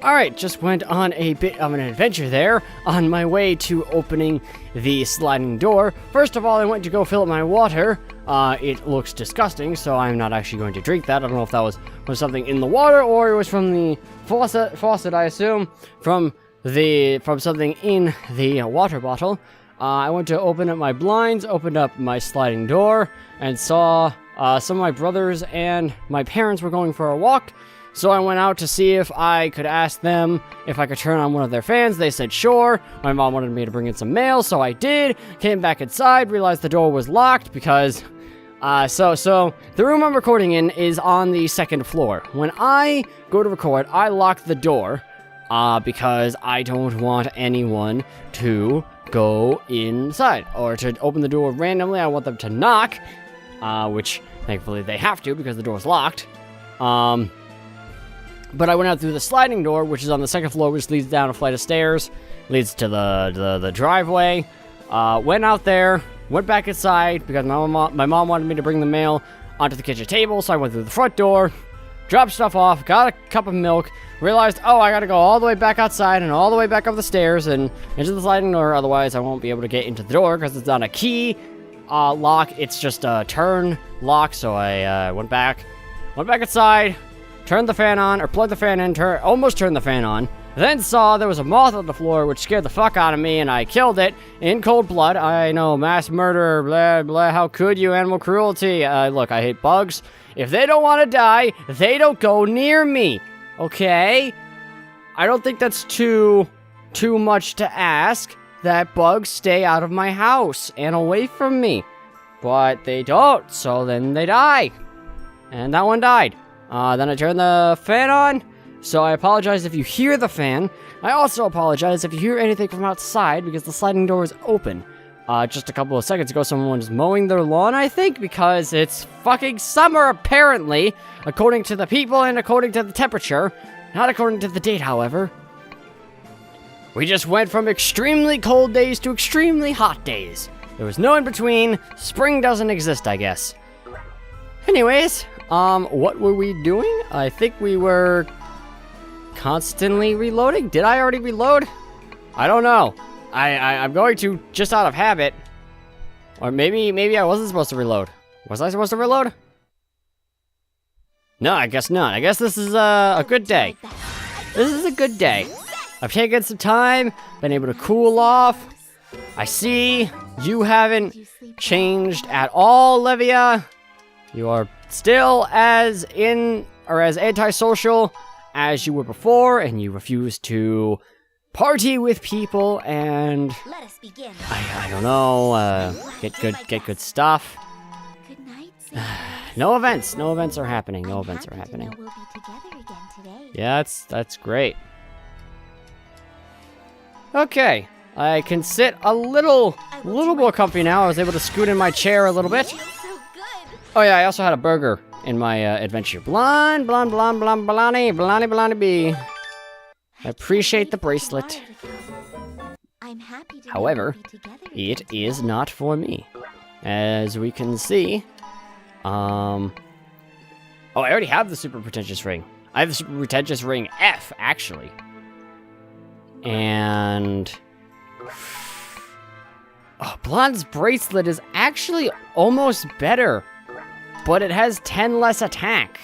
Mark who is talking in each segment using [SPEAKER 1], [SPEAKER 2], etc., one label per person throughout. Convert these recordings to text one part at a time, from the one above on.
[SPEAKER 1] Alright, just went on a bit of an adventure there on my way to opening the sliding door. First of all, I went to go fill up my water. It looks disgusting, so I'm not actually going to drink that. I don't know if that was something in the water or it was from the faucet, I assume, from something in the water bottle. I went to open up my blinds, opened up my sliding door, and saw some of my brothers and my parents were going for a walk. So I went out to see if I could ask them if I could turn on one of their fans. They said sure. My mom wanted me to bring in some mail, so I did. Came back inside, realized the door was locked because... So the room I'm recording in is on the second floor. When I go to record, I lock the door because I don't want anyone to go inside or to open the door randomly. I want them to knock, which thankfully they have to because the door's locked. But I went out through the sliding door, which is on the second floor, which leads down a flight of stairs, leads to the driveway. Went out there, went back inside because my mom wanted me to bring the mail onto the kitchen table, so I went through the front door, dropped stuff off, got a cup of milk, realized, oh, I gotta go all the way back outside and all the way back up the stairs and into the sliding door, otherwise I won't be able to get into the door because it's not a key lock, it's just a turn lock, so I went back inside, turned the fan on, or plugged the fan in, almost turned the fan on, then saw there was a moth on the floor, which scared the fuck out of me, and I killed it in cold blood. I know, mass murder, blah, blah, how could you, animal cruelty. Look, I hate bugs. If they don't want to die, they don't go near me, okay? I don't think that's too much to ask, that bugs stay out of my house and away from me. But they don't, so then they die. And that one died. Then I turned the fan on, so I apologize if you hear the fan. I also apologize if you hear anything from outside, because the sliding door is open. Just a couple of seconds ago, someone was mowing their lawn, I think, because it's fucking summer, apparently, according to the people and according to the temperature. Not according to the date, however. We just went from extremely cold days to extremely hot days. There was no in between. Spring doesn't exist, I guess. Anyways, what were we doing? I think we were constantly reloading. Did I already reload? I don't know. I'm going to just out of habit. Or maybe I wasn't supposed to reload. Was I supposed to reload? No, I guess not. I guess this is a good day. This is a good day. I've taken some time, been able to cool off. I see you haven't changed at all, Livia. You are still as antisocial as you were before, and you refuse to party with people and
[SPEAKER 2] Let us begin.
[SPEAKER 1] I don't know, get good stuff.
[SPEAKER 2] Good night.
[SPEAKER 1] No events are happening. No events are happening.
[SPEAKER 2] We'll be together again today.
[SPEAKER 1] Yeah, that's great. Okay, I can sit a little more comfy now. I was able to scoot in my chair a little bit.
[SPEAKER 2] So good.
[SPEAKER 1] Oh yeah, I also had a burger in my adventure. Blonde bee. I appreciate the bracelet.
[SPEAKER 2] I'm happy to
[SPEAKER 1] However,
[SPEAKER 2] be together
[SPEAKER 1] it
[SPEAKER 2] again.
[SPEAKER 1] is not for me. As we can see, oh, I already have the super pretentious ring. I have the super pretentious ring F, actually. And oh, Blonde's bracelet is actually almost better, but it has 10 less attack,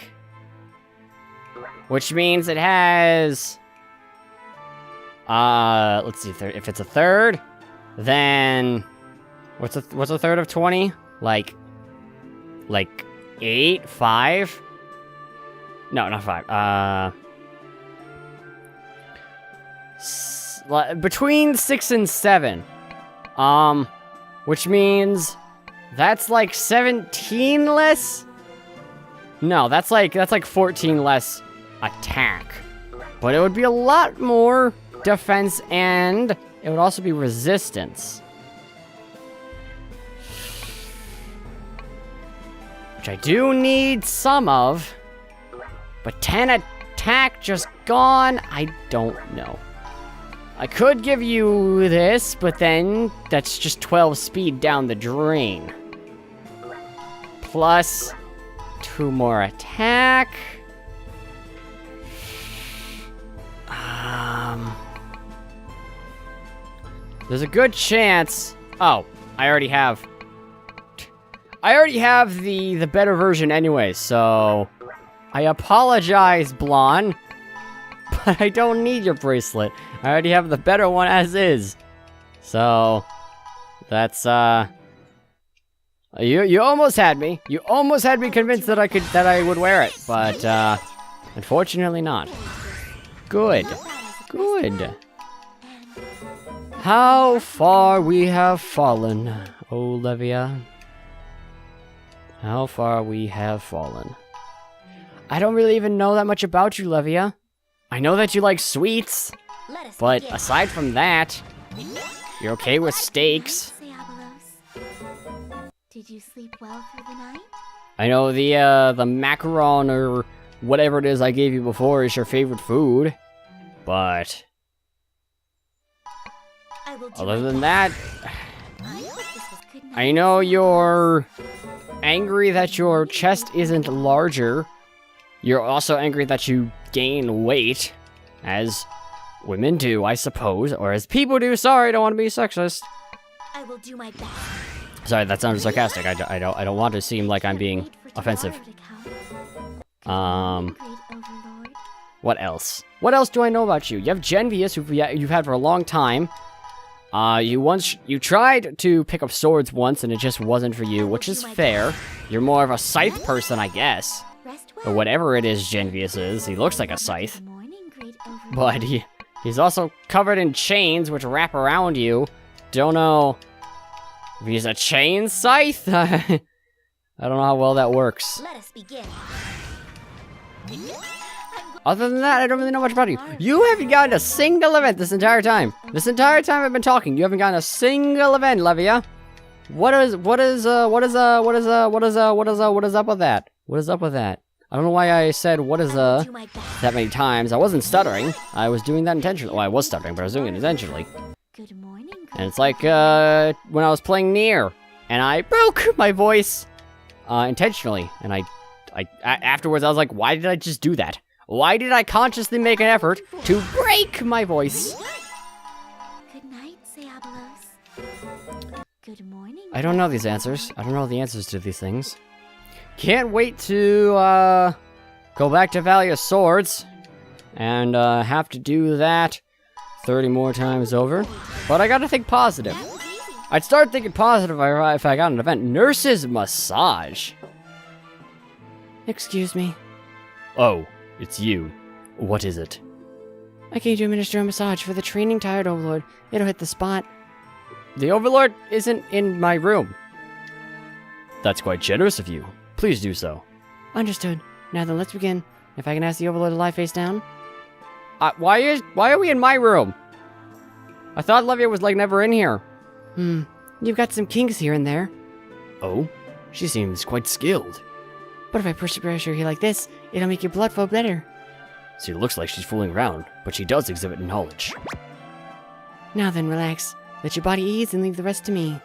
[SPEAKER 1] which means it has let's see, if it's a third, then what's a third of 20? Like 8, 5? No, not 5. Between 6 and 7. Which means that's like 17 less? No, that's like 14 less attack. But it would be a lot more defense, and it would also be resistance. Which I do need some of. But 10 attack just gone? I don't know. I could give you this, but then that's just 12 speed down the drain. Plus 2 more attack. There's a good chance... Oh, I already have the better version anyway, so... I apologize, Blonde. But I don't need your bracelet. I already have the better one as is. So... That's, You almost had me. You almost had me convinced that I would wear it, but, unfortunately not. Good. Good. How far we have fallen, Olivia. How far we have fallen. I don't really even know that much about you, Olivia. I know that you like sweets, but aside from that, you're okay with steaks.
[SPEAKER 2] Did you sleep well through the night?
[SPEAKER 1] I know the macaron or whatever it is I gave you before is your favorite food, but other than that, I know you're angry that your chest isn't larger. You're also angry that you gain weight, as women do, I suppose, or as people do. Sorry, I don't want to be sexist.
[SPEAKER 2] I will do my best.
[SPEAKER 1] Sorry, that sounded sarcastic. I don't want to seem like I'm being offensive. What else? What else do I know about you? You have Genvius, who you've had for a long time. You tried to pick up swords once, and it just wasn't for you, which is fair. You're more of a scythe person, I guess. Or whatever it is Genvius is. He looks like a scythe. But he's also covered in chains, which wrap around you. Don't know if he's a chain scythe. I don't know how well that works.
[SPEAKER 2] Let us begin.
[SPEAKER 1] Other than that, I don't really know much about you. You haven't gotten a single event this entire time. This entire time I've been talking, you haven't gotten a single event, Levia. What is up with that? What is up with that? I don't know why I said that many times. I wasn't stuttering. I was doing that intentionally. Well, I was stuttering, but I was doing it intentionally.
[SPEAKER 2] Good morning.
[SPEAKER 1] And it's like, when I was playing Nier, and I broke my voice, intentionally. And afterwards I was like, why did I just do that? Why did I consciously make an effort to break my voice?
[SPEAKER 2] Good night, Diablos. Good morning.
[SPEAKER 1] I don't know these answers. I don't know the answers to these things. Can't wait to, go back to Valley of Swords, and, have to do that 30 more times over. But I gotta think positive. I'd start thinking positive if I got an event. Nurse's Massage. Excuse me. Oh, it's you. What is it? I came to administer a massage for the training tired Overlord. It'll hit the spot. The Overlord isn't in my room. That's quite generous of you. Please do so. Understood. Now then, let's begin. If I can ask the Overlord to lie face down. Why are we in my room? I thought Levia was, like, never in here. You've got some kinks here and there. Oh? She seems quite skilled. But if I push the pressure here like this, it'll make your blood flow better. She looks like she's fooling around, but she does exhibit knowledge. Now then, relax. Let your body ease and leave the rest to me.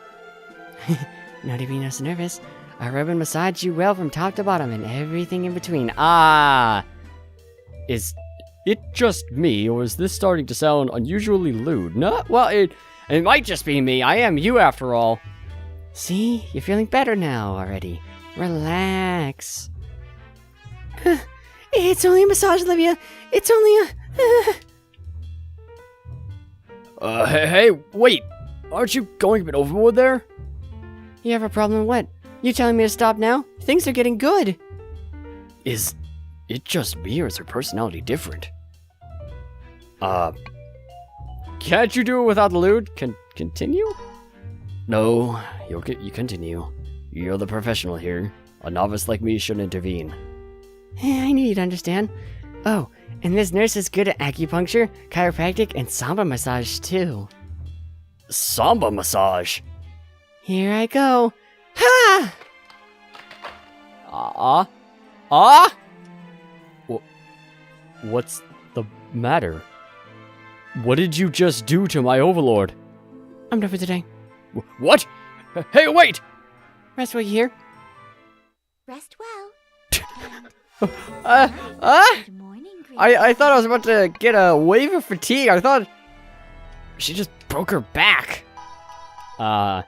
[SPEAKER 1] Not to be so nervous. I'll rub and massage you well from top to bottom and everything in between. Is it just me, or is this starting to sound unusually lewd? No, well, it might just be me. I am you after all. See? You're feeling better now already. Relax. It's only a massage, Olivia. It's only a... Hey, wait. Aren't you going a bit overboard there? You have a problem with what? You telling me to stop now? Things are getting good. Is it just me, or is her personality different? Can't you do it without the lewd? Continue? No, you continue. You're the professional here. A novice like me shouldn't intervene. I knew you'd understand. Oh, and this nurse is good at acupuncture, chiropractic, and samba massage, too. Samba massage? Here I go. Ha! What's the matter? What did you just do to my Overlord? I'm done for today. What? Hey, wait! Rest well, you hear?
[SPEAKER 2] Rest well.
[SPEAKER 1] I thought I was about to get a wave of fatigue. I thought She just broke her back. Well,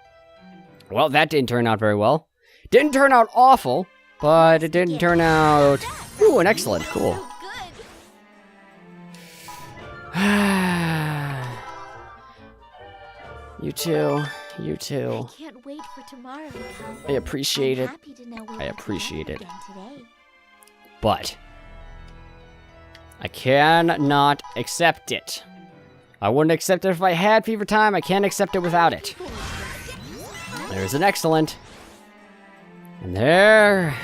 [SPEAKER 1] that didn't turn out very well. Didn't turn out awful, but it didn't turn out... Ooh, an excellent. Cool. You too. You too.
[SPEAKER 2] I can't wait for tomorrow to come.
[SPEAKER 1] I appreciate it.
[SPEAKER 2] Happy to know we'll
[SPEAKER 1] I
[SPEAKER 2] be
[SPEAKER 1] appreciate
[SPEAKER 2] together
[SPEAKER 1] it.
[SPEAKER 2] again today.
[SPEAKER 1] But I cannot accept it. I wouldn't accept it if I had fever time. I can't accept it without it. There's an excellent. And there.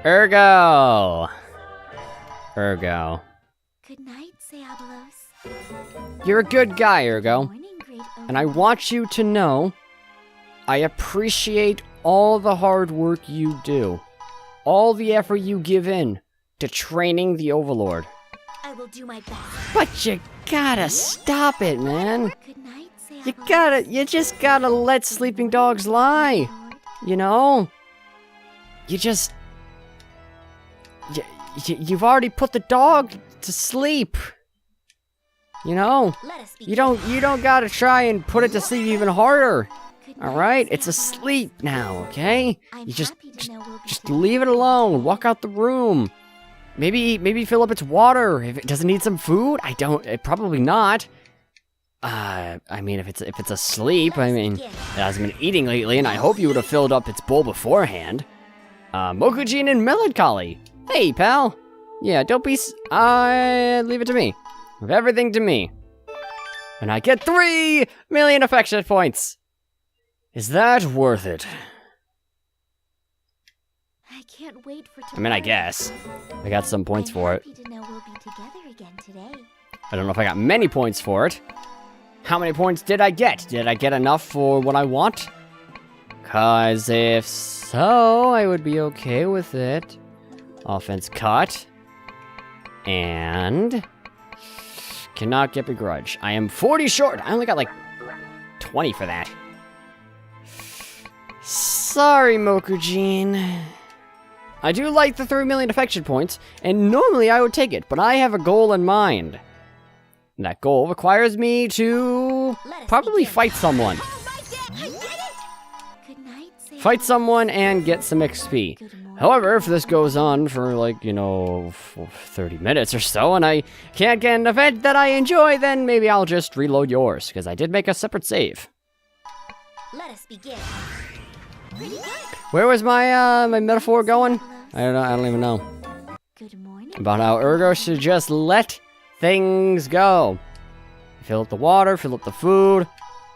[SPEAKER 1] Ergo. Ergo.
[SPEAKER 2] Good night, Diablos.
[SPEAKER 1] You're a good guy, Ergo.
[SPEAKER 2] Morning, great
[SPEAKER 1] And I want you to know I appreciate all the hard work you do. All the effort you give in to training the Overlord.
[SPEAKER 2] I will do my best.
[SPEAKER 1] But you gotta stop it, man.
[SPEAKER 2] Good night,
[SPEAKER 1] You just gotta let sleeping dogs lie. You know? You just... You've already put the dog to sleep. You know? You don't gotta try and put it to sleep even harder. Alright? It's asleep now, okay? You just leave it alone. Walk out the room. Maybe fill up its water. If it doesn't need some food, probably not. I mean, if it's asleep, I mean, it hasn't been eating lately, and I hope you would have filled up its bowl beforehand. Mokujin and Melancholy. Hey, pal. Yeah, don't be leave it to me. Leave everything to me. And I get 3 million affection points. Is that worth it?
[SPEAKER 2] I can't wait for tomorrow.
[SPEAKER 1] I mean, I guess. I got some points for it.
[SPEAKER 2] Happy to know we'll be together again today.
[SPEAKER 1] I don't know if I got many points for it. How many points did I get? Did I get enough for what I want? 'Cause if so, I would be okay with it. Offense cut. And... cannot get begrudge. I am 40 short. I only got like 20 for that. Sorry, Mokujin. I do like the 3 million affection points, and normally I would take it, but I have a goal in mind. And that goal requires me to probably fight someone. Fight someone and get some XP. However, if this goes on for like, 30 minutes or so, and I can't get an event that I enjoy, then maybe I'll just reload yours, because I did make a separate save.
[SPEAKER 2] Let us begin.
[SPEAKER 1] Where was my my metaphor going? I don't even know.
[SPEAKER 2] Good morning.
[SPEAKER 1] About how Ergo should just let things go. Fill up the water, fill up the food.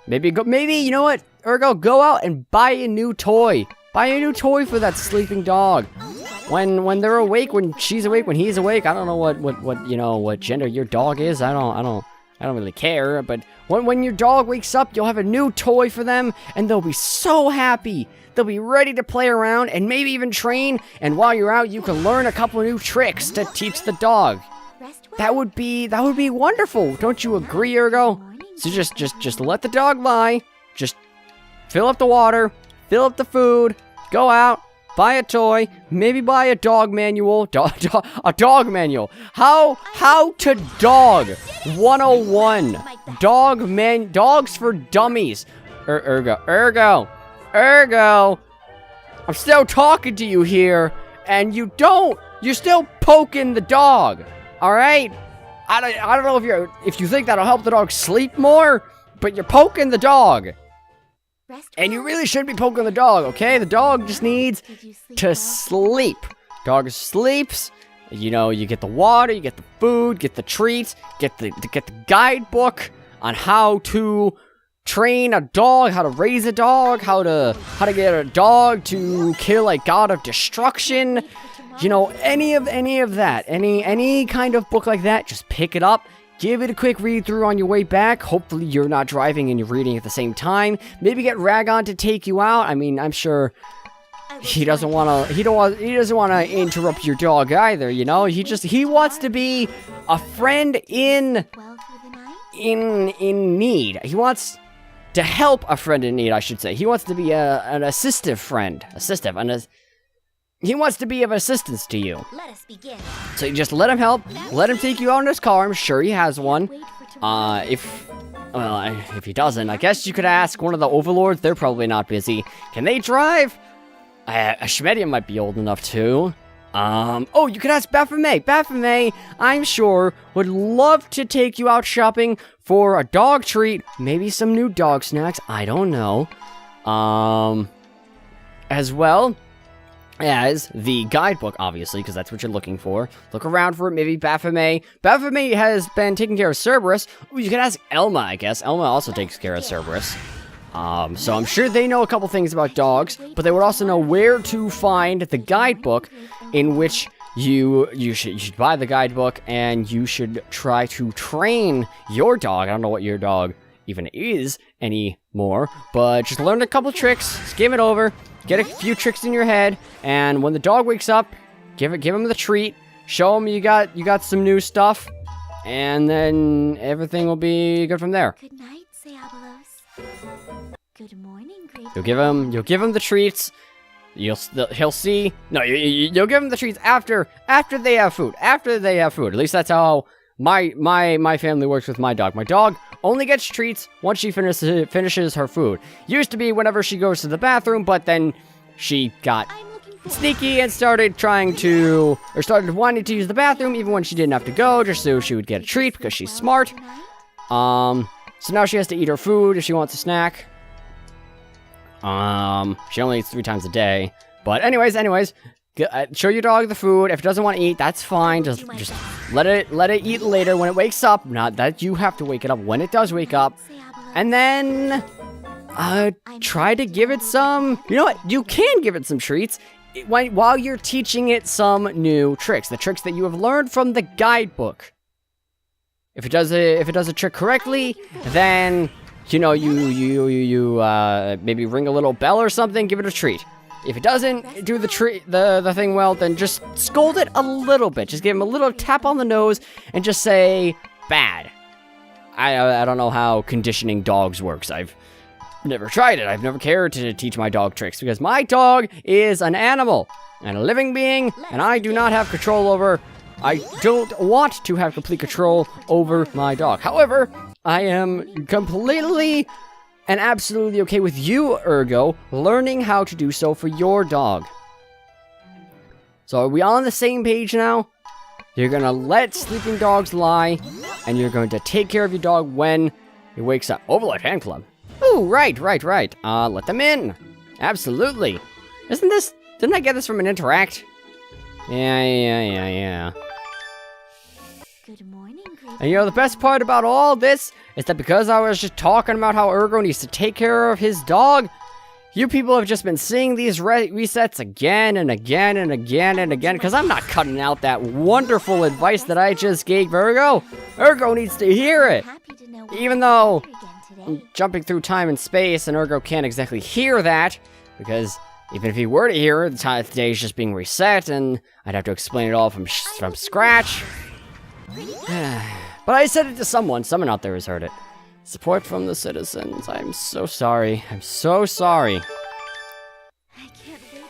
[SPEAKER 1] Maybe you know what? Ergo, go out and buy a new toy. Buy a new toy for that sleeping dog. When they're awake, when she's awake, when he's awake, I don't know what gender your dog is. I don't really care, but when your dog wakes up, you'll have a new toy for them, and they'll be so happy. They'll be ready to play around and maybe even train, and while you're out, you can learn a couple of new tricks to teach the dog. That would be wonderful. Don't you agree, Ergo? So just let the dog lie. Just fill up the water, fill up the food, go out, buy a toy, maybe buy a dog manual. A dog manual. How to dog 101. Dogs for dummies. Ergo. I'm still talking to you here, and you're still poking the dog. All right? I don't know if you think that'll help the dog sleep more, but you're poking the dog. And you really shouldn't be poking the dog, okay? The dog just needs to sleep. Dog sleeps. You get the water, you get the food, get the treats, get the guidebook on how to train a dog, how to raise a dog, how to get a dog to kill a god of destruction. Any of that, any kind of book like that, just pick it up. Give it a quick read through on your way back. Hopefully you're not driving and you're reading at the same time. Maybe get Ragon to take you out. I mean, I'm sure he doesn't want to interrupt your dog either, He wants to be a friend in need. He wants to help a friend in need, I should say. He wants to be an assistive friend. he wants to be of assistance to you.
[SPEAKER 2] Let us begin.
[SPEAKER 1] So you just let him help, let him take you out in his car. I'm sure he has one.
[SPEAKER 2] Wait for tomorrow.
[SPEAKER 1] If he doesn't, I guess you could ask one of the overlords. They're probably not busy. Can they drive? Schmedium might be old enough too. You could ask Baphomet. Baphomet, I'm sure, would love to take you out shopping for a dog treat. Maybe some new dog snacks. I don't know. As well as the guidebook, obviously, because that's what you're looking for. Look around for it, maybe Baphomet. Baphomet has been taking care of Cerberus. Ooh, you can ask Elma, I guess. Elma also takes care of Cerberus. So I'm sure they know a couple things about dogs, but they would also know where to find the guidebook, in which you should buy the guidebook, and you should try to train your dog. I don't know what your dog even is anymore, but just learn a couple tricks, skim it over, get a few tricks in your head, and when the dog wakes up, give him the treat, show him you got some new stuff, and then everything will be good from there.
[SPEAKER 2] Good night, Diabolos. Good morning, Great.
[SPEAKER 1] You'll give him the treats. He'll see. No, you'll give him the treats after they have food. After they have food. At least that's how my family works with my dog. My dog only gets treats once she finishes her food. Used to be whenever she goes to the bathroom, but then she got sneaky and started wanting to use the bathroom even when she didn't have to go, just so she would get a treat because she's smart. So now she has to eat her food if she wants a snack. She only eats 3 times a day. But anyways, show your dog the food. If it doesn't want to eat, that's fine. Just let it eat later when it wakes up. Not that you have to wake it up when it does wake up. And then try to give it some. You know what? You can give it some treats while you're teaching it some new tricks. The tricks that you have learned from the guidebook. If it does a trick correctly, then you maybe ring a little bell or something, give it a treat. If it doesn't do the thing well, then just scold it a little bit. Just give him a little tap on the nose and just say bad. I don't know how conditioning dogs works. I've never tried it. I've never cared to teach my dog tricks because my dog is an animal and a living being, and I do not have control over. I don't want to have complete control over my dog. However, I am completely and absolutely okay with you, Ergo, learning how to do so for your dog. So are we all on the same page now? You're gonna let sleeping dogs lie, and you're going to take care of your dog when he wakes up. Overlord Fan Club. Ooh, right. Let them in. Absolutely. Didn't I get this from an Interact? Yeah.
[SPEAKER 2] Good morning, Great.
[SPEAKER 1] And the best part about all this is that because I was just talking about how Ergo needs to take care of his dog, you people have just been seeing these resets again and again and again and again, because I'm not cutting out that wonderful advice that I just gave Ergo. Ergo needs to hear it. Even though I'm jumping through time and space and Ergo can't exactly hear that, because even if he were to hear it, the day is just being reset and I'd have to explain it all from scratch. But I said it to someone out there has heard it. Support from the citizens. I'm so sorry.
[SPEAKER 2] I can't wait.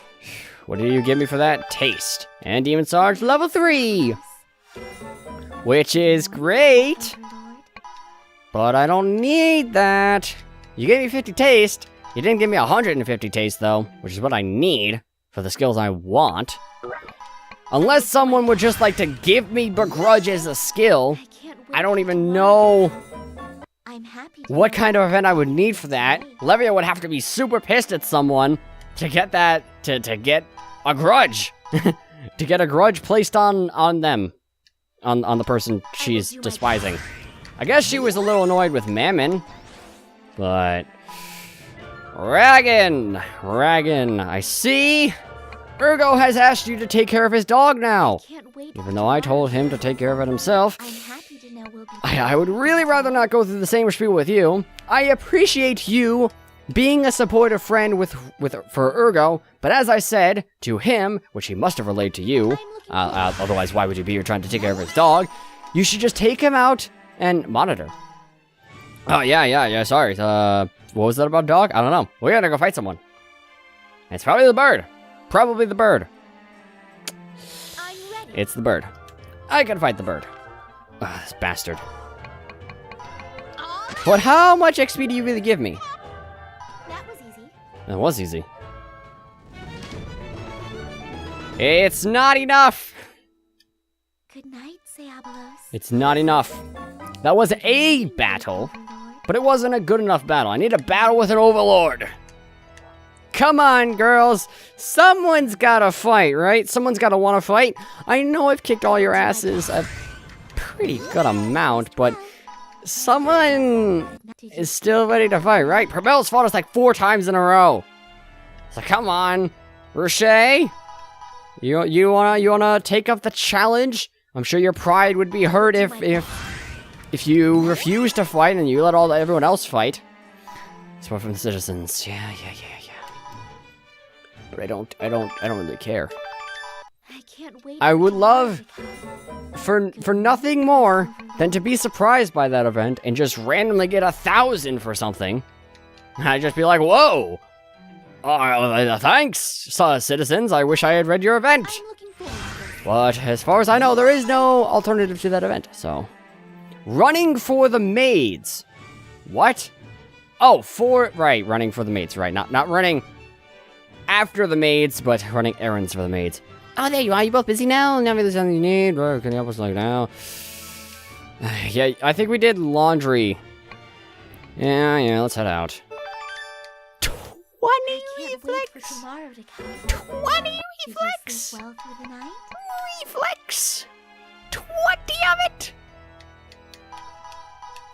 [SPEAKER 1] What did you give me for that? Taste. And Demon Sarge level 3. Which is great. But I don't need that. You gave me 50 taste. You didn't give me 150 taste though, which is what I need for the skills I want. Unless someone would just like to give me Begrudge as a skill, I don't even know what kind of event I would need for that. Levia would have to be super pissed at someone to get that, to get a grudge. To get a grudge placed on them. On the person she's despising. I guess she was a little annoyed with Mammon. But Ragan, I see. Ergo has asked you to take care of his dog now. Even though I told him to take care of it himself. I would really rather not go through the same spiel with you. I appreciate you being a supportive friend for Ergo, but as I said to him, which he must have relayed to you, otherwise why would you be here trying to take care of his dog? You should just take him out and monitor. Oh, yeah, sorry. What was that about dog? I don't know. We gotta go fight someone. It's probably the bird. It's the bird. I can fight the bird. Ugh, this bastard. But how much XP do you really give me?
[SPEAKER 2] That was easy.
[SPEAKER 1] That was easy. It's not enough!
[SPEAKER 2] Good night, Diabolos.
[SPEAKER 1] It's not enough. That was a battle, but it wasn't a good enough battle. I need a battle with an overlord. Come on, girls. Someone's gotta fight, right? Someone's gotta wanna fight. I know I've kicked all your asses a pretty good amount, but someone is still ready to fight, right? Propel's fought us like 4 times in a row. So come on, Rocher. You wanna take up the challenge? I'm sure your pride would be hurt if you refuse to fight and you let everyone else fight. Support from the citizens. Yeah. But I don't really care.
[SPEAKER 2] I can't wait.
[SPEAKER 1] I would love for nothing more than to be surprised by that event and just randomly get 1,000 for something. I'd just be like, whoa! Thanks, citizens. I wish I had read your event.
[SPEAKER 2] I'm looking forward to it.
[SPEAKER 1] But as far as I know, there is no alternative to that event, so. Running for the maids. What? Oh, running for the maids, right. Not running after the maids, but running errands for the maids. Oh, there you are. You both busy now? Now there's something you need. Can you help us like now? Yeah, I think we did laundry. Yeah, let's head out. 20
[SPEAKER 2] Can't wait for tomorrow to come.
[SPEAKER 1] 20
[SPEAKER 2] Did you
[SPEAKER 1] reflex!
[SPEAKER 2] sleep well through the night?
[SPEAKER 1] Reflex! 20 of it!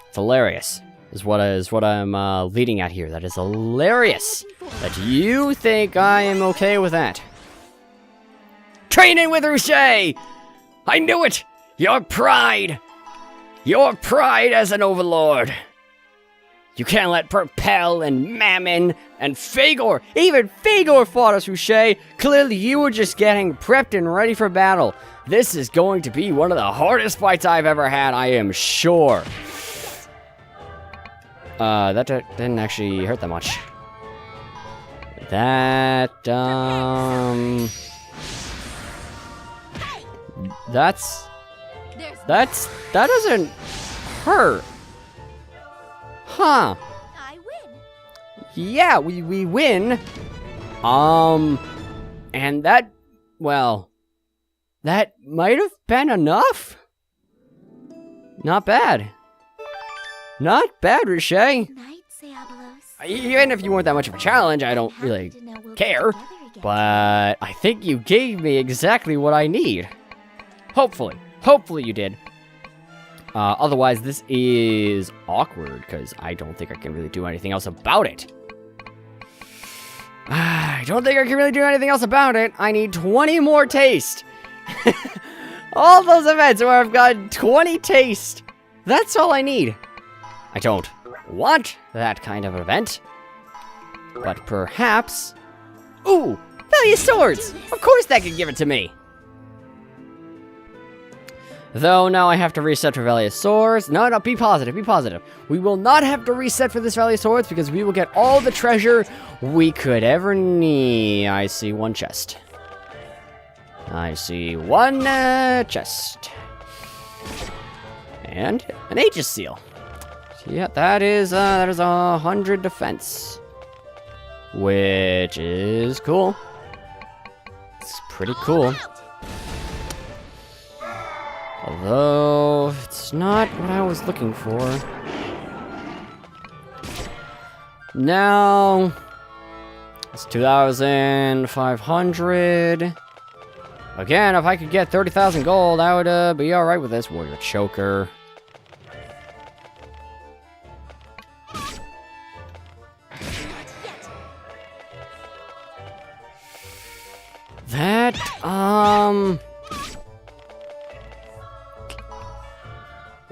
[SPEAKER 1] It's hilarious, is what I'm leading at here. That is hilarious that you think I am okay with that. Training with Rocher! I knew it! Your pride! Your pride as an overlord! You can't let Propel and Mammon and Fagor, even Fagor fought us, Rocher. Clearly you were just getting prepped and ready for battle. This is going to be one of the hardest fights I've ever had, I am sure. That didn't actually hurt that much. That doesn't hurt. Huh.
[SPEAKER 2] I win.
[SPEAKER 1] Yeah, we win. And that might have been enough. Not bad. Not bad, Rocher.
[SPEAKER 2] Good night, Diabolos.
[SPEAKER 1] Even if you weren't that much of a challenge, I don't really care. But I think you gave me exactly what I need. Hopefully you did. Otherwise, this is awkward, because I don't think I can really do anything else about it. I don't think I can really do anything else about it. I need 20 more taste. All those events where I've got 20 taste. That's all I need. I don't want that kind of event. But perhaps... Ooh! Value Swords! Of course that could give it to me! Though now I have to reset for Valley of Swords. No, be positive, be positive. We will not have to reset for this Valley of Swords because we will get all the treasure we could ever need. I see one chest. I see one chest. And an Aegis Seal. Yeah, that is 100 defense. Which is cool. It's pretty cool. Although, it's not what I was looking for. Now, it's 2,500. Again, if I could get 30,000 gold, I would be alright with this. Warrior Choker.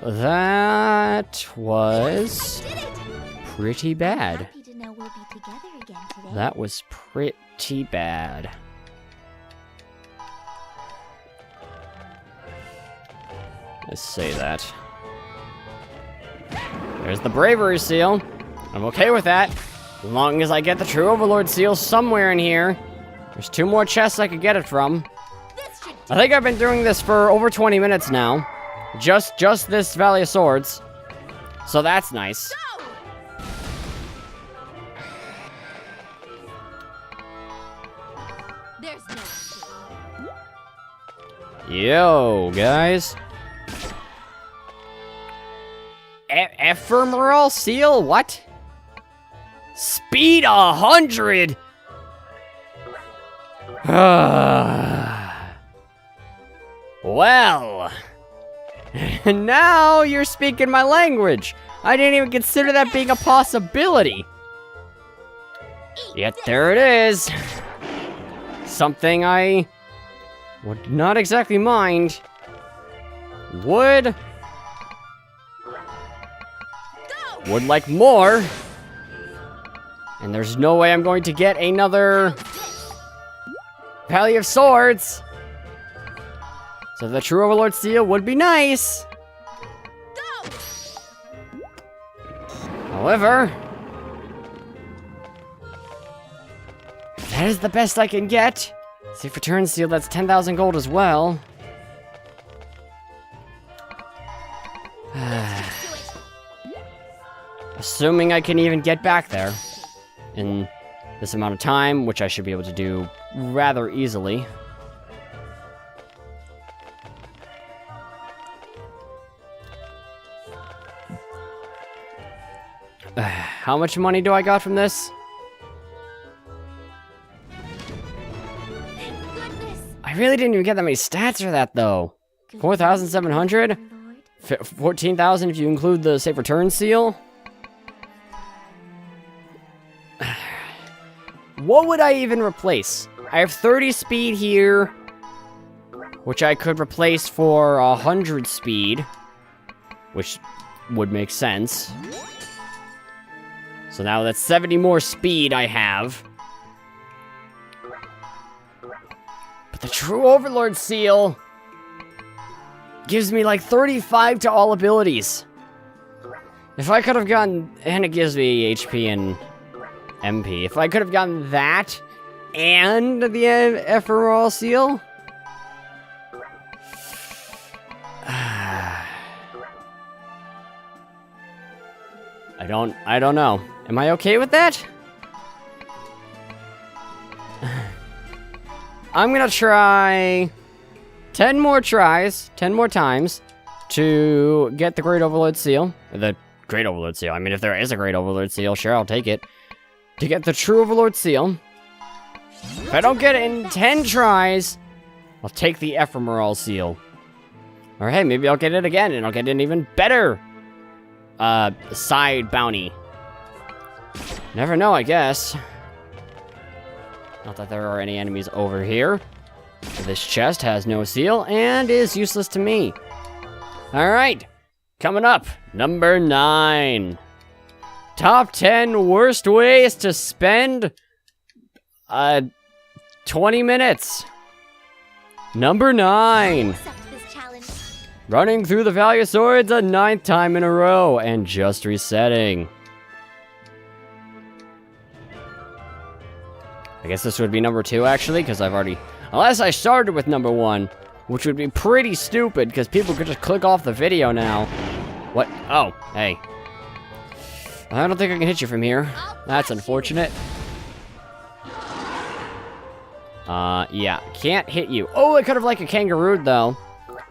[SPEAKER 1] That was pretty bad.
[SPEAKER 2] Happy to know we'll be together again today.
[SPEAKER 1] That was pretty bad. Let's say that. There's the Bravery Seal. I'm okay with that. As long as I get the True Overlord Seal somewhere in here. There's 2 more chests I could get it from. I think I've been doing this for over 20 minutes now. Just this Valley of Swords. So that's nice.
[SPEAKER 2] There's no
[SPEAKER 1] Yo, guys. Ephemeral seal? What? Speed 100! Well, now you're speaking my language. I didn't even consider that being a possibility. Yet there it is. Something I would not exactly mind. Would like more. And there's no way I'm going to get another Valley of Swords. So the True Overlord Seal would be nice. However, that is the best I can get. Safe Return Seal, that's 10,000 gold as well. Assuming I can even get back there in this amount of time, which I should be able to do rather easily. How much money do I got from this? I really didn't even get that many stats for that, though. 4,700? 14,000 if you include the Safe Return Seal? What would I even replace? I have 30 speed here, which I could replace for 100 speed, which would make sense. So now that's 70 more speed I have. But the True Overlord Seal gives me like 35 to all abilities. If I could have gotten, and it gives me HP and MP. If I could have gotten that and the Ephemeral Seal, I don't know. Am I okay with that? I'm gonna try 10 more tries, 10 more times to get the Great Overlord Seal. The Great Overlord Seal. I mean, if there is a Great Overlord Seal, sure, I'll take it. To get the True Overlord Seal. If I don't get it in 10 tries, I'll take the Ephemeral Seal. Or hey, maybe I'll get it again, and I'll get an even better side bounty. Never know, I guess. Not that there are any enemies over here. This chest has no seal and is useless to me. Alright, coming up, number 9. Top 10 worst ways to spend 20 minutes. Number 9. Running through the Valley of Swords a 9th time in a row and just resetting. I guess this would be number 2 actually, because I've already... Unless I started with number 1, which would be pretty stupid, because people could just click off the video now. What? Oh, hey. I don't think I can hit you from here. That's unfortunate. Yeah, can't hit you. Oh, I could have like a kangaroo though.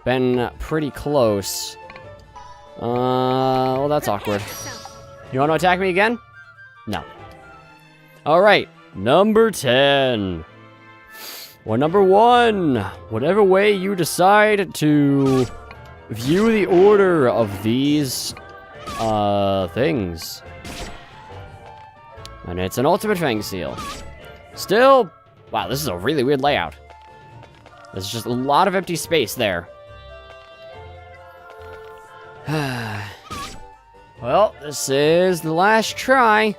[SPEAKER 1] Been pretty close. Well, that's awkward. You want to attack me again? No. Alright, number 10. Or number 1. Whatever way you decide to view the order of these, things. And it's an Ultimate Fang Seal. Still, wow, this is a really weird layout. There's just a lot of empty space there. Well, this is the last try.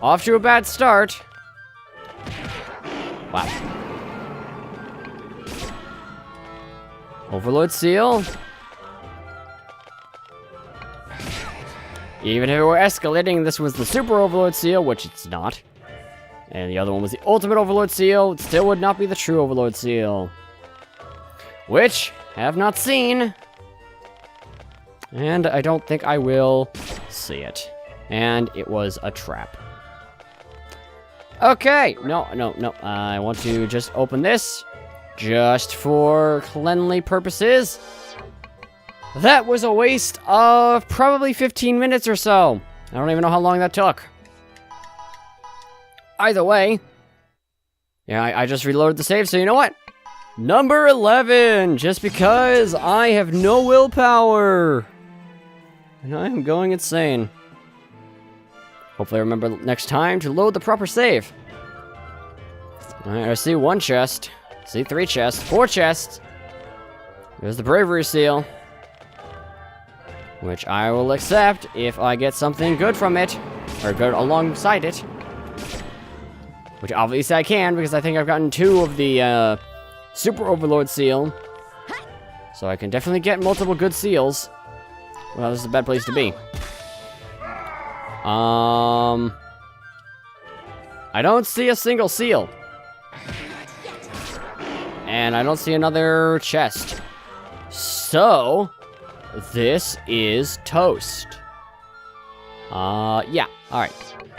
[SPEAKER 1] Off to a bad start. Wow. Overlord Seal. Even if it were escalating, this was the Super Overlord Seal, which it's not. And the other one was the ultimate Overlord seal. It still would not be the true Overlord seal. Which, I have not seen. And I don't think I will see it. And it was a trap. Okay, no. I want to just open this. Just for cleanly purposes. That was a waste of probably 15 minutes or so. I don't even know how long that took. Either way. Yeah, I just reloaded the save, so you know what? Number 11, just because I have no willpower. And I am going insane. Hopefully I remember next time to load the proper save. Alright, I see 1 chest. I see 3 chests. 4 chests. There's the bravery seal. Which I will accept if I get something good from it. Or good alongside it. Which obviously I can, because I think I've gotten 2 of the Super Overlord seal. So I can definitely get multiple good seals. Well, this is a bad place to be. I don't see a single seal. And I don't see another chest. So, this is toast. Yeah, alright.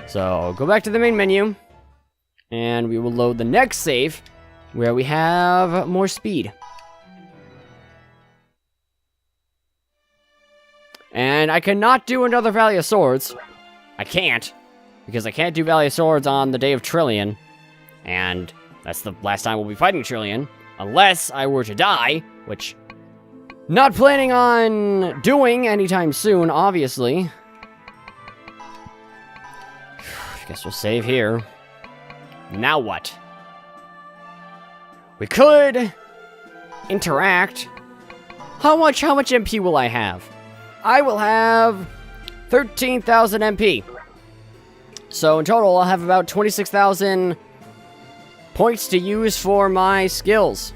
[SPEAKER 1] So, go back to the main menu. And we will load the next save, where we have more speed. And I cannot do another Valley of Swords. I can't, because I can't do Valley of Swords on the day of Trillion. And that's the last time we'll be fighting Trillion. Unless I were to die, which... not planning on doing anytime soon, obviously. Guess we'll save here. Now what? We could interact. How much MP will I have? I will have 13,000 MP. So in total, I'll have about 26,000 points to use for my skills.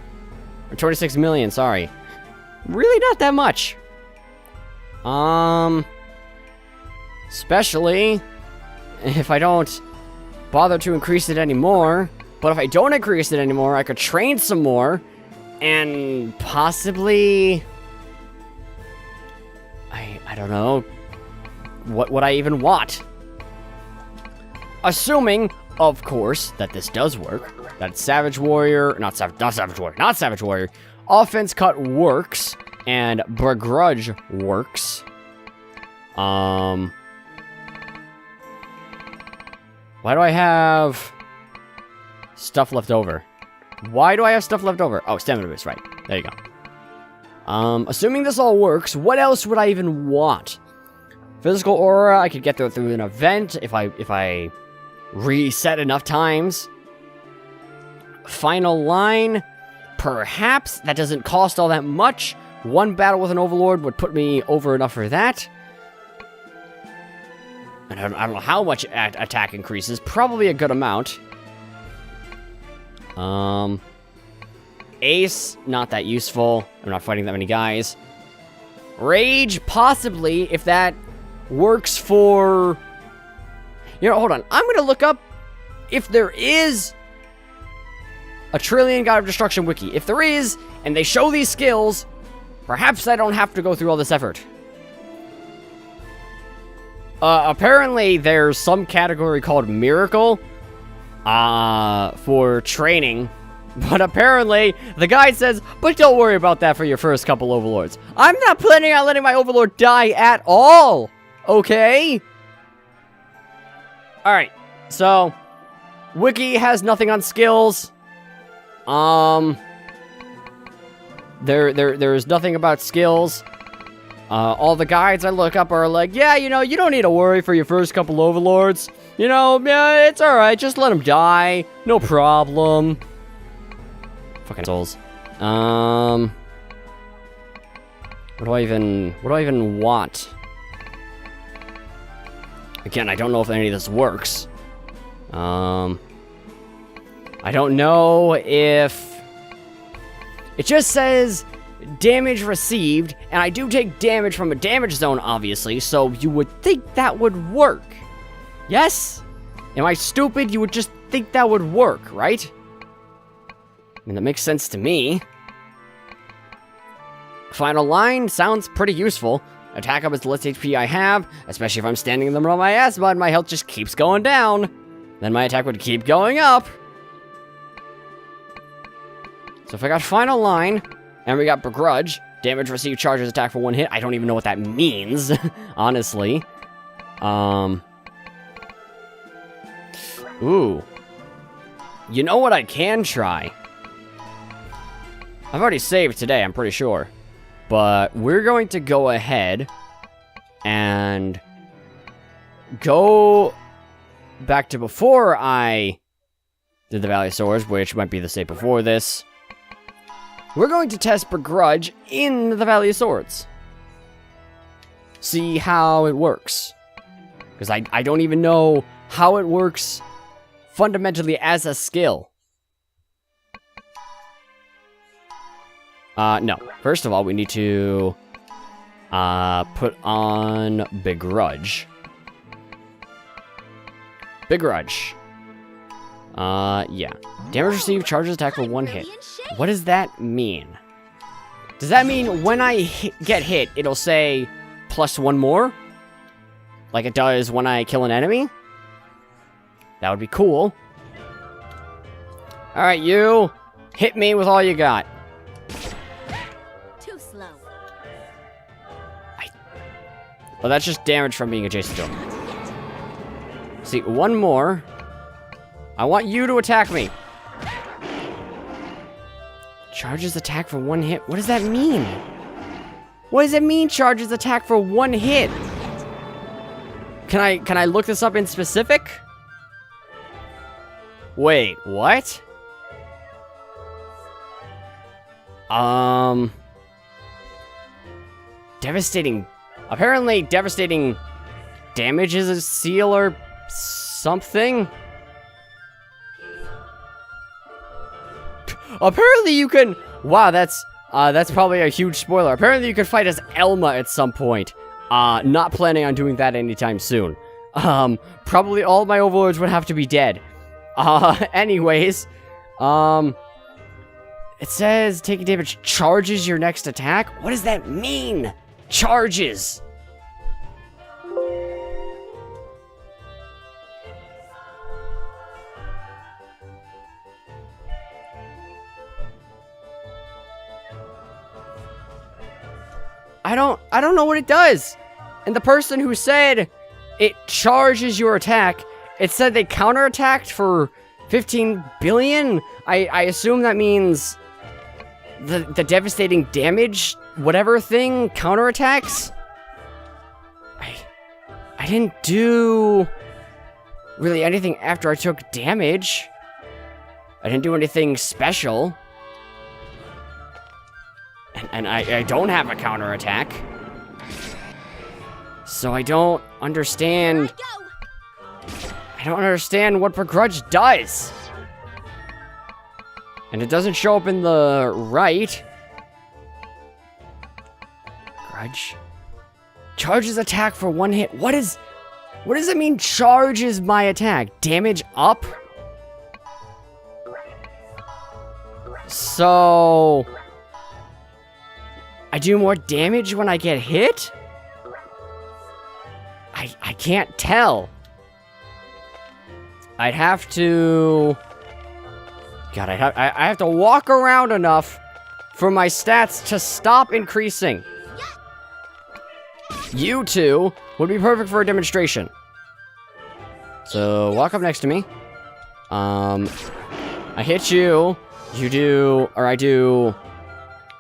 [SPEAKER 1] Or 26 million, sorry. Really not that much. Especially if I don't bother to increase it anymore. But if I don't increase it anymore, I could train some more. And possibly... I don't know. What would I even want? Assuming, of course, that this does work. That Savage Warrior... Not Savage Warrior. Offense Cut works. And Begrudge works. Why do I have stuff left over? Why do I have stuff left over? Oh, Stamina Boost, right. There you go. Assuming this all works, what else would I even want? Physical Aura, I could get through an event if I reset enough times. Final Line, perhaps. That doesn't cost all that much. 1 battle with an Overlord would put me over enough for that. And I don't know how much attack increases. Probably a good amount. Ace, not that useful. I'm not fighting that many guys. Rage, possibly, if that works for... You know, hold on. I'm going to look up if there is a Trillion God of Destruction wiki. If there is, and they show these skills, perhaps I don't have to go through all this effort. Apparently, there's some category called Miracle for training. But apparently, the guide says, but don't worry about that for your first couple Overlords. I'm not planning on letting my Overlord die at all. Okay? Alright, so, Wiki has nothing on skills. There's nothing about skills. All the guides I look up are like, yeah, you know, you don't need to worry for your first couple Overlords. You know, yeah, it's alright, just let them die. No problem. Fucking souls. What do I even want? Again, I don't know if any of this works. I don't know if... It just says damage received, and I do take damage from a damage zone, obviously, so you would think that would work. Yes? Am I stupid? You would just think that would work, right? I mean, that makes sense to me. Final line sounds pretty useful. Attack up is the less HP I have, especially if I'm standing in the middle of my ass, but my health just keeps going down. Then my attack would keep going up. So if I got final line, and we got begrudge, damage received charges attack for 1 hit. I don't even know what that means, honestly. Ooh. You know what I can try? I've already saved today, I'm pretty sure. But we're going to go ahead and go back to before I did the Valley of Swords, which might be the state before this. We're going to test begrudge in the Valley of Swords. See how it works. Because I don't even know how it works fundamentally as a skill. No. First of all, we need to put on begrudge. Begrudge. Yeah. Damage received, charges attack for 1 hit. What does that mean? Does that mean when I get hit, it'll say +1 more? Like it does when I kill an enemy? That would be cool. Alright, you. Hit me with all you got.
[SPEAKER 2] Too slow.
[SPEAKER 1] Well, that's just damage from being adjacent to him. See, 1 more. I want you to attack me. Charges attack for 1 hit. What does that mean? What does it mean, charges attack for 1 hit? Can I look this up in specific? Wait, what? Devastating. Apparently, devastating damage is a seal or something. Apparently, you can. Wow, that's probably a huge spoiler. Apparently, you can fight as Elma at some point. Not planning on doing that anytime soon. Probably all my overlords would have to be dead. Anyways, it says taking damage charges your next attack. What does that mean? Charges. I don't know what it does. And the person who said it charges your attack, it said they counterattacked for 15 billion? I assume that means the devastating damage, whatever thing, counterattacks? I didn't do really anything after I took damage. I didn't do anything special. And I don't have a counterattack. So I don't understand. I don't understand what begrudge does. And it doesn't show up in the right. Begrudge. Charges attack for 1 hit. What does it mean, charges my attack? Damage up? So I do more damage when I get hit? I can't tell. I'd have to... God, I have to walk around enough for my stats to stop increasing. You two would be perfect for a demonstration. So, walk up next to me. I hit you. You do... Or I do...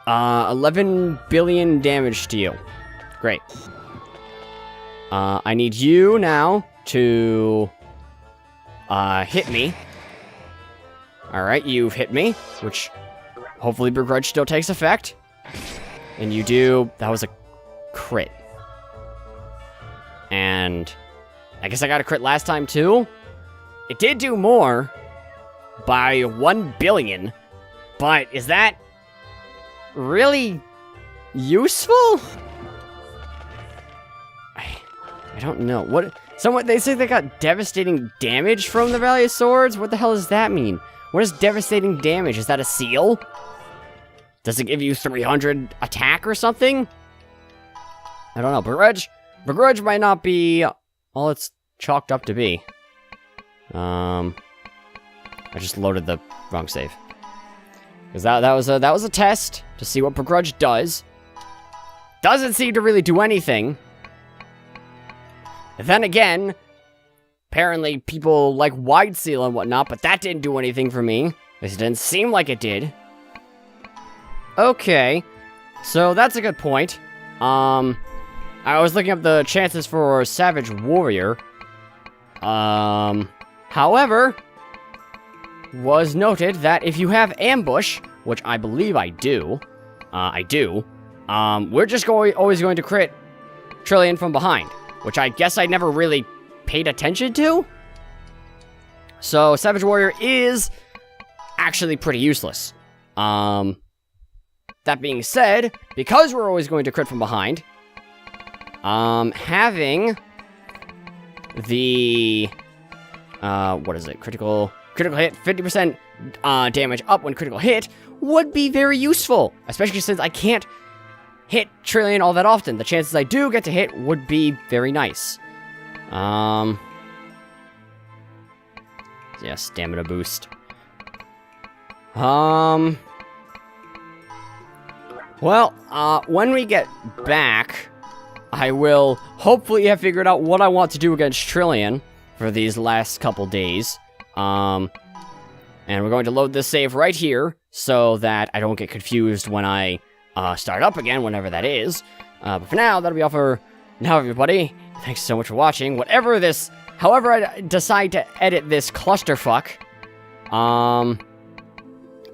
[SPEAKER 1] 11 billion damage to you. Great. I need you now to hit me. Alright, you've hit me, which hopefully begrudge still takes effect. And you do... That was a crit. And I guess I got a crit last time too. It did do more by 1 billion. But is that really useful? I don't know. What? They say they got devastating damage from the Valley of Swords? What the hell does that mean? What is devastating damage? Is that a seal? Does it give you 300 attack or something? I don't know. Begrudge might not be all it's chalked up to be. I just loaded the wrong save. Because that was a test to see what Begrudge does. Doesn't seem to really do anything. Then again, apparently people like Wide Seal and whatnot, but that didn't do anything for me. At least it didn't seem like it did. Okay, so that's a good point. I was looking up the chances for Savage Warrior. However, was noted that if you have Ambush, which I believe I do, we're just always going to crit Trillion from behind, which I guess I never really paid attention to. So Savage Warrior is actually pretty useless. That being said, because we're always going to crit from behind, having the, what is it, critical hit, 50% damage up when critical hit, would be very useful, especially since I can't hit Trillion all that often. The chances I do get to hit would be very nice. Yeah, stamina boost. Well, when we get back, I will hopefully have figured out what I want to do against Trillion for these last couple days. And we're going to load this save right here so that I don't get confused when I start up again, whenever that is. But for now, that'll be all for now, everybody. Thanks so much for watching. However I decide to edit this clusterfuck.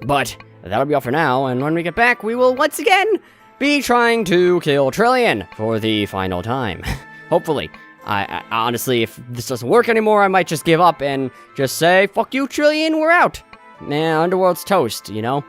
[SPEAKER 1] But that'll be all for now, and when we get back, we will once again be trying to kill Trillion for the final time. Hopefully. I honestly, if this doesn't work anymore, I might just give up and just say, fuck you, Trillion, we're out. Nah, Underworld's toast, you know?